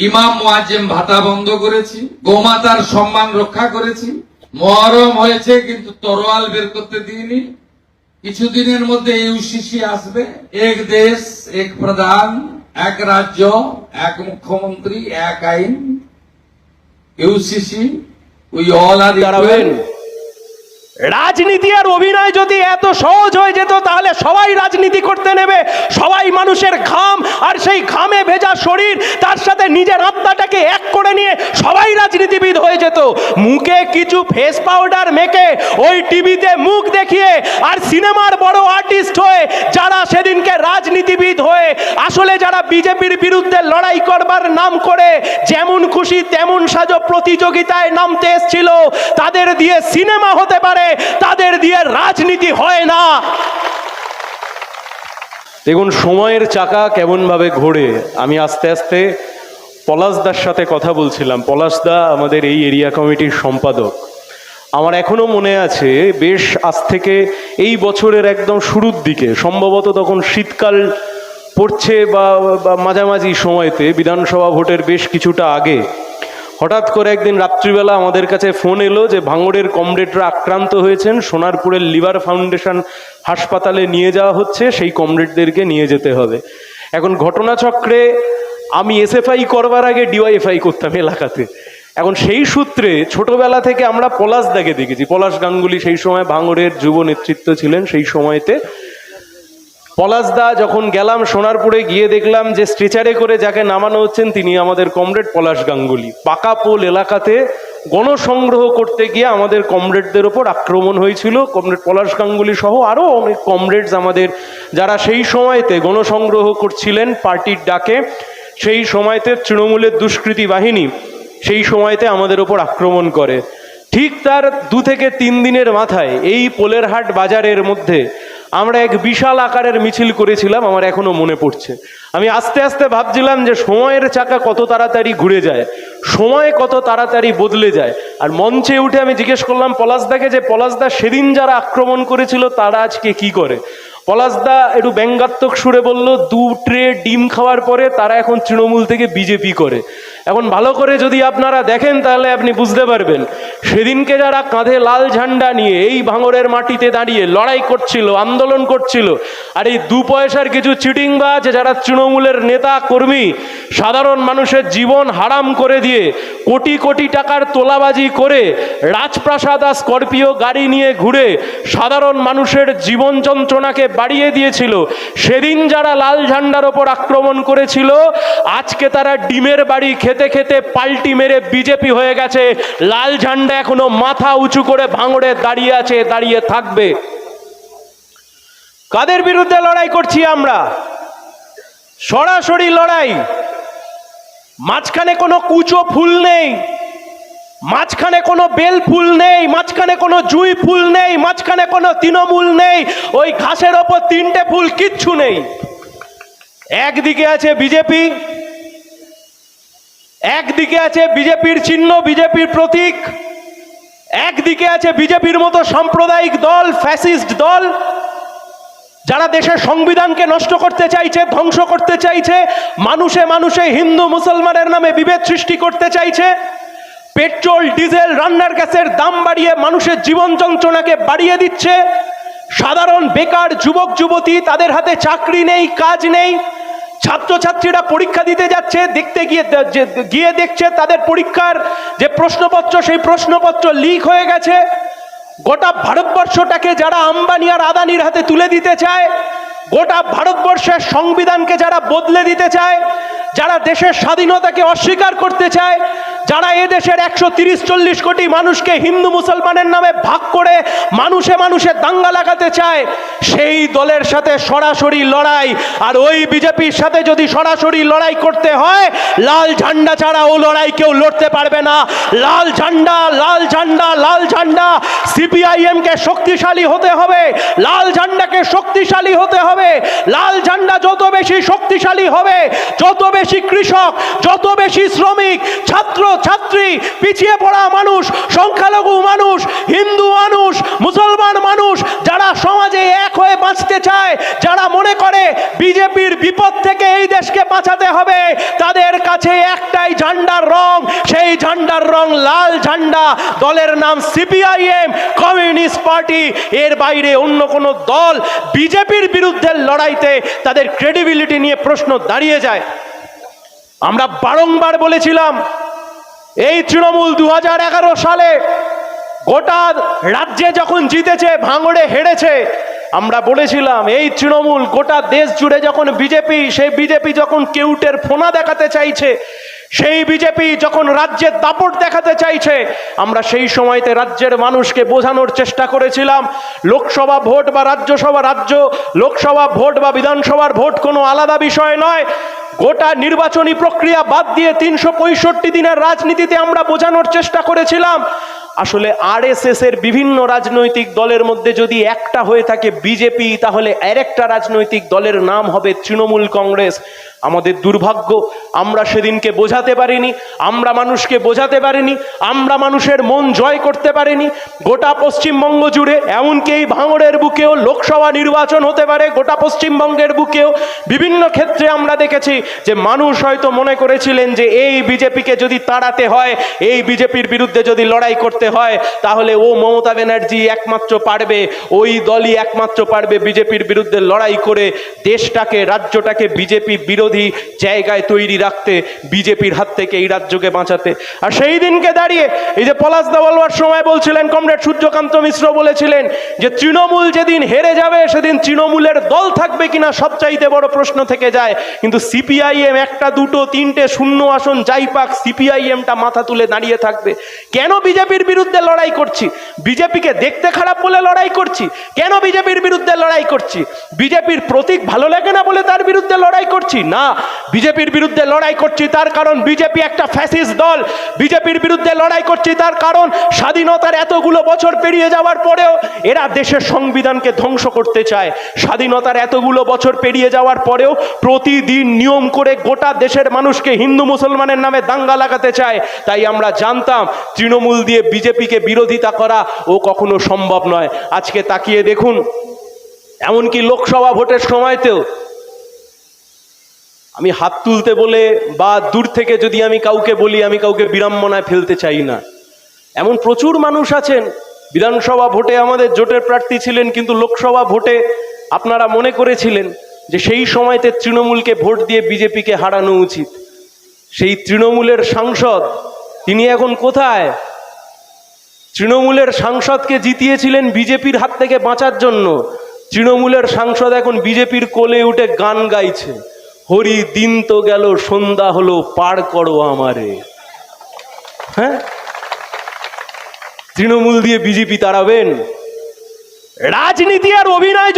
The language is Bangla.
ইমাম মুয়াজ্জিম ভাতা বন্ধ করেছি, গোমাতার সম্মান রক্ষা করেছি। মহরম হয়েছে কিন্তু তরোয়াল বের করতে দিইনি। কিছুদিনের মধ্যে ইউসিসি আসবে, এক দেশ এক প্রধান, এক রাজ্য এক মুখ্যমন্ত্রী এক আইন, UCC we all are equal. রাজনীতি আর অভিনয় যদি এত সহজ হয়ে যেত তাহলে সবাই রাজনীতি করতে নেবে, সবাই মানুষের ঘাম আর সেই ঘামে ভেজা শরীর তার সাথে নিজের আত্মাটাকে এক করে নিয়ে সবাই রাজনীতিবিদ হয়ে যেত। মুখে কিছু ফেস পাউডার মেখে ওই টিভিতে মুখ দেখিয়ে আর সিনেমার বড় আর্টিস্ট হয়ে যারা সেদিনকে রাজনীতিবিদ হয়ে আসলে যারা বিজেপির বিরুদ্ধে লড়াই করবার নাম করে যেমন খুশি তেমন সাজো প্রতিযোগিতায় নামতে এসেছিল, তাদের দিয়ে সিনেমা হতে পারে, তাদের দিয়ে রাজনীতি হয় না। দেখুন সময়ের চাকা কেমন ভাবে ঘোরে। আমি আস্তে আস্তে পলাশদার সাথে কথা বলছিলাম। পলাশদা আমাদের এই এরিয়া কমিটির সম্পাদক। আমার এখনো মনে আছে, বেশ আজ থেকে এই বছরের একদম শুরুর দিকে, সম্ভবত তখন শীতকাল পড়ছে বা মাঝামাঝি সময়তে, বিধানসভা ভোটের বেশ কিছুটা আগে, হঠাৎ করে একদিন রাত্রিবেলা আমাদের কাছে ফোন এলো যে ভাঙড়ের কমরেডরা আক্রান্ত হয়েছেন, সোনারপুরের লিভার ফাউন্ডেশন হাসপাতালে নিয়ে যাওয়া হচ্ছে, সেই কমরেডদেরকে নিয়ে যেতে হবে। এখন ঘটনাচক্রে আমি এসএফআই করবার আগে ডিওয়াইএফআই করতাম এলাকাতে। এখন সেই সূত্রে ছোটবেলা থেকে আমরা পলাশদাকে দেখেছি। পলাশ গাঙ্গুলি সেই সময় ভাঙড়ের যুব নেতৃত্ব ছিলেন। সেই সময়তে পলাশদা যখন গেলাম সোনারপুরে, গিয়ে দেখলাম যে স্ট্রেচারে করে যাকে নামানো হচ্ছেন তিনি আমাদের কমরেড পলাশ গাঙ্গুলি। পাকাপোল এলাকাতে গণসংগ্রহ করতে গিয়ে আমাদের কমরেডদের ওপর আক্রমণ হয়েছিল। কমরেড পলাশ গাঙ্গুলি সহ আরও অনেক কমরেডস আমাদের, যারা সেই সময়তে গণসংগ্রহ করছিলেন পার্টির ডাকে, সেই সময়তে তৃণমূলের দুষ্কৃতী বাহিনী সেই সময়তে আমাদের ওপর আক্রমণ করে। ঠিক তার 2 থেকে 3 দিনের মাথায় এই পোলেরহাট বাজারের মধ্যে আমরা এক বিশাল আকারের মিছিল করেছিলাম। আমার এখনো মনে পড়ছে। আমি আস্তে আস্তে ভাবছিলাম যে সময়ের চাকা কত তাড়াতাড়ি ঘুরে যায়, সময় কত তাড়াতাড়ি বদলে যায়। আর মঞ্চে উঠে আমি জিজ্ঞেস করলাম পলাশদাকে যে পলাশদা সেদিন যারা আক্রমণ করেছিল তারা আজকে কি করে। পলাশদা একটু ব্যঙ্গাত্মক সুরে বলল, 2 ট্রে ডিম খাওয়ার পরে তারা এখন তৃণমূল থেকে বিজেপি করে। এখন ভালো করে যদি আপনারা দেখেন তাহলে আপনি বুঝতে পারবেন সেদিনকে যারা কাঁধে লাল ঝান্ডা নিয়ে এই ভাঙড়ের মাটিতে দাঁড়িয়ে লড়াই করছিল, আন্দোলন করছিল, আর এই 2 পয়সার কিছু চিটিংবাজ যারা তৃণমূলের নেতা কর্মী সাধারণ মানুষের জীবন হারাম করে দিয়ে কোটি কোটি টাকার তোলাবাজি করে রাজপ্রাসাদ আর স্করপিও গাড়ি নিয়ে ঘুরে সাধারণ মানুষের জীবন যন্ত্রণাকে বাড়িয়ে দিয়েছিল, সেদিন যারা লাল ঝান্ডার ওপর আক্রমণ করেছিল আজকে তারা ডিমের বাড়ি খেতে খেতে পাল্টি মেরে বিজেপি হয়ে গেছে। লাল ঝান্ডা এখনো মাথা উঁচু করে ভাঙড়ে দাঁড়িয়ে আছে, দাঁড়িয়ে থাকবে। কাদের বিরুদ্ধে লড়াই করছি আমরা? সরাসরি লড়াই। মাঝখানে কোনো কুচো ফুল নেই, মাঝখানে কোনো বেল ফুল নেই, মাঝখানে কোনো জুঁই ফুল নেই, মাঝখানে কোনো তৃণমূল নেই, ওই ঘাসের ওপর 3টে ফুল, কিচ্ছু নেই। একদিকে আছে বিজেপি, একদিকে আছে বিজেপির চিহ্ন, বিজেপির প্রতীক, একদিকে আছে বিজেপির মতো সাম্প্রদায়িক দল, ফ্যাসিস্ট দল, যারা দেশের সংবিধানকে নষ্ট করতে চাইছে, ধ্বংস করতে চাইছে, মানুষে মানুষে হিন্দু মুসলমানের নামে বিভেদ সৃষ্টি করতে চাইছে, পেট্রোল ডিজেল রান্নার গ্যাসের দাম বাড়িয়ে মানুষের জীবন যন্ত্রণাকে বাড়িয়ে দিচ্ছে। সাধারণ বেকার যুবক যুবতী, তাদের হাতে চাকরি নেই, কাজ নেই। ছাত্রছাত্রীরা পরীক্ষা দিতে যাচ্ছে, গিয়ে দেখছে তাদের পরীক্ষার যে প্রশ্নপত্র সেই প্রশ্নপত্র লিক হয়ে গেছে। গোটা ভারতবর্ষটাকে যারা আম্বানি আর আদানির হাতে তুলে দিতে চায়, গোটা ভারতবর্ষের সংবিধানকে যারা বদলে দিতে চায়, যারা দেশের স্বাধীনতাকে অস্বীকার করতে চায়, যারা এদেশের 130-40 কোটি মানুষকে হিন্দু মুসলমানের নামে ভাগ করে মানুষে মানুষে দাঙ্গা লাগাতে চায়, সেই দলের সাথে সরাসরি লড়াই। আর ওই বিজেপির সাথে যদি সরাসরি লড়াই করতে হয়, লাল ঝান্ডা ছাড়া ও লড়াই কেউ লড়তে পারবে না। লাল ঝান্ডা, লাল ঝান্ডা, লাল ঝান্ডা। সিপিআইএম কে শক্তিশালী হতে হবে, লাল ঝান্ডাকে শক্তিশালী হতে হবে। লাল ঝান্ডা যত বেশি শক্তিশালী হবে, যত বেশি কৃষক, যত বেশি শ্রমিক, ছাত্র ছাত্রী, পিছিয়ে পড়া মানুষ, সংখ্যালঘু মানুষ, হিন্দু মানুষ, মুসলমান মানুষ, যারা সমাজে এক হয়ে বাঁচতে চায়, যারা মনে মনে করে বিজেপির বিপদ থেকে এই দেশকে বাঁচাতে হবে, তাদের কাছে একটাই ঝান্ডার রং, সেই ঝান্ডার রং লাল ঝান্ডা, দলের নাম সিপিআইএম, কমিউনিস্ট পার্টি। এর বাইরে অন্য কোনো দল বিজেপির বিরুদ্ধে লড়াইতে তাদের ক্রেডিবিলিটি নিয়ে প্রশ্ন দাঁড়িয়ে যায়। আমরা বারংবার বলেছিলাম, এই তৃণমূল 2011 সালে গোটা রাজ্যে যখন জিতেছে, ভাঙড়ে হেরেছে, আমরা বলেছিলাম এই তৃণমূল গোটা দেশ জুড়ে যখন বিজেপি, সেই বিজেপি যখন কেউটের ফোনা দেখাতে চাইছে, সেই বিজেপি যখন রাজ্যের দাপট দেখাতে চাইছে, আমরা সেই সময়তে রাজ্যের মানুষকে বোঝানোর চেষ্টা করেছিলাম লোকসভা ভোট বা লোকসভা ভোট বা বিধানসভার ভোট কোনো আলাদা বিষয় নয়। গোটা নির্বাচনী প্রক্রিয়া বাদ দিয়ে 365 দিনের রাজনীতিতে আমরা বোঝানোর চেষ্টা করেছিলাম আসলে আরএসএস এর বিভিন্ন রাজনৈতিক দলের মধ্যে যদি একটা হয়ে থাকে বিজেপি, তাহলে আরেকটা রাজনৈতিক দলের নাম হবে তৃণমূল কংগ্রেস। আমাদের দুর্ভাগ্য, আমরা সেদিনকে বোঝাতে পারিনি, আমরা মানুষকে বোঝাতে পারিনি, আমরা মানুষের মন জয় করতে পারিনি। গোটা পশ্চিমবঙ্গ জুড়ে, এমনকি এই ভাঙড়ের বুকেও লোকসভা নির্বাচন হতে পারে, গোটা পশ্চিমবঙ্গের বুকেও বিভিন্ন ক্ষেত্রে আমরা দেখেছি যে মানুষ হয়তো মনে করেছিলেন যে এই বিজেপিকে যদি তাড়াতে হয়, এই বিজেপির বিরুদ্ধে যদি লড়াই করতে হয়, তাহলে ও মমতা ব্যানার্জি একমাত্র পারবে, ওই দলই একমাত্র পারবে বিজেপির বিরুদ্ধে লড়াই করে দেশটাকে, রাজ্যটাকে বিজেপি বিরোধী জায়গায় তৈরি রাখতে, বিজেপির হাত থেকে এই রাজ্যকে বাঁচাতে। আর সেই দিনকে দাঁড়িয়ে এই যে পলাশদা বলবার সময় বলছিলেন, কমরেড সূর্যকান্ত মিশ্র বলেছিলেন যে তৃণমূল যেদিন হেরে যাবে সেদিন তৃণমূলের দল থাকবে কিনা সবচাইতে বড় প্রশ্ন থেকে যায়। কিন্তু সিপিআইএম একটা, দুটো, তিনটে শূন্য আসন যাই পাক, সিপিআইএমটা মাথা তুলে দাঁড়িয়ে থাকবে। কেন বিজেপির বিরুদ্ধে লড়াই করছি? বিজেপিকে দেখতে খারাপ বলে লড়াই করছি? কেন বিজেপির বিরুদ্ধে লড়াই করছি? বিজেপির প্রতীক ভালো লাগে না বলে তার বিরুদ্ধে লড়াই করছি? না, বিজেপির বিরুদ্ধে লড়াই করছি তার কারণ বিজেপি একটা ফ্যাসিস্ট দল। বিজেপির বিরুদ্ধে লড়াই করছি তার কারণ স্বাধীনতার এতগুলো বছর পেরিয়ে যাওয়ার পরেও এরা দেশের সংবিধানকে ধ্বংস করতে চায়। স্বাধীনতার এতগুলো বছর পেরিয়ে যাওয়ার পরেও প্রতিদিন নিয়ম করে গোটা দেশের মানুষকে হিন্দু মুসলমানের নামে দাঙ্গা লাগাতে চায়। তাই আমরা জানতাম তৃণমূল দিয়ে বিজেপিকে বিরোধিতা করা ও কখনো সম্ভব নয়। আজকে তাকিয়ে দেখুন, এমনকি লোকসভা ভোটের সময়তেও আমি হাত তুলতে বলে বা দূর থেকে যদি আমি কাউকে বলি, আমি কাউকে বিড়ম্বনায় ফেলতে চাই না। এমন প্রচুর মানুষ আছেন, বিধানসভা ভোটে আমাদের জোটের প্রার্থী ছিলেন, কিন্তু লোকসভা ভোটে আপনারা মনে করেছিলেন যে সেই সময়তে তৃণমূলকে ভোট দিয়ে বিজেপিকে হারানো উচিত। সেই তৃণমূলের সাংসদ তিনি এখন কোথায়? তৃণমূলের সাংসদকে জিতিয়েছিলেন বিজেপির হাত থেকে বাঁচার জন্য। তৃণমূলের সাংসদ এখন বিজেপির কোলে উঠে গান গাইছে, হরি দিন তো গেল সন্ধ্যা হলো পার করো আমারে। হ্যাঁ, তৃণমূল দিয়ে বিজেপি তাড়াবেন? রাজনীতি আর অভিনয়